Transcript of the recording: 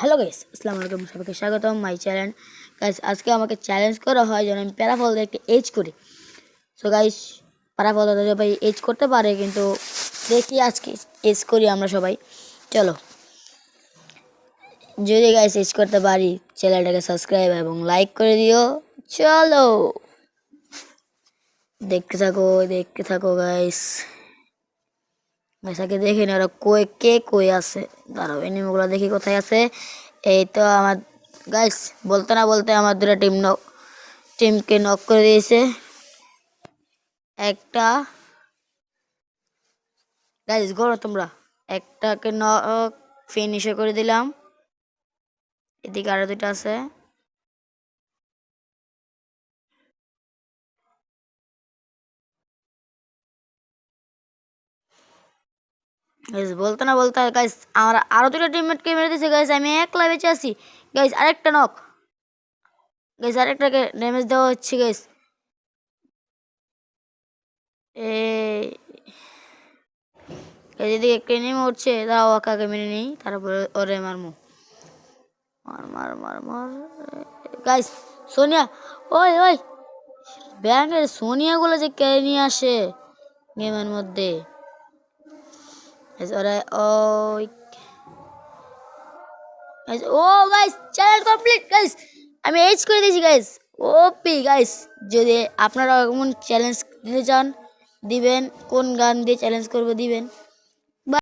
Hello guys, আসসালামু আলাইকুম, সবাইকে স্বাগতম মাই চ্যানেল। গাইস, আজকে আমাকে চ্যালেঞ্জ করা হয় যেন আমি প্যারাফল দিয়ে একটা এজ করি। সো গাইস, প্যারাফল দিয়ে ভাই এজ করতে পারে, কিন্তু দেখি আজকে এজ করি আমরা সবাই। চলো, যদি গাইস এজ করতে পারি চ্যানেলটাকে সাবস্ক্রাইব এবং লাইক করে দিও। চলো দেখতে থাকো গাইস। আগে দেখি না ওরা কে আছে। দাঁড়াও, এনিমিগুলো দেখি কোথায় আছে। এই তো আমার গাইস, বলতে না বলতে আমার দুটো টিমকে নক করে দিয়েছে একটা। গাইস গড়ো তোমরা, একটাকে নক ফিনিশ করে দিলাম। এদিকে আরো দুটো আছে। গাইস বলতে না বলতে গাইস আমার আরো দুটো টিমমেটকে মেরে দিয়েছে। গাইস আমি একলা বেঁচে আছি। গাইস আরেকটা নক। গাইস আরেকটাকে ড্যামেজ দেওয়া হচ্ছে গাইস। এই এদিকে একটা নেমে উঠছে, দাও কাকে মেরে নেই, তারপরে ওরে মারমু। মার মার মার মার গাইস। সোনিয়া, ওই ওই ব্যাংকের সোনিয়াগুলো যে কে নিয়ে আসে গেমের মধ্যে। ওরা ওই ও গাইস, চ্যানেল কমপ্লিট গাইস, আমি এইচ করে দিয়েছি গাইস। ওপি গাইস, যদি আপনারা এমন চ্যালেঞ্জ দিতে চান দিবেন, কোন গান দিয়ে চ্যালেঞ্জ করবো দিবেন।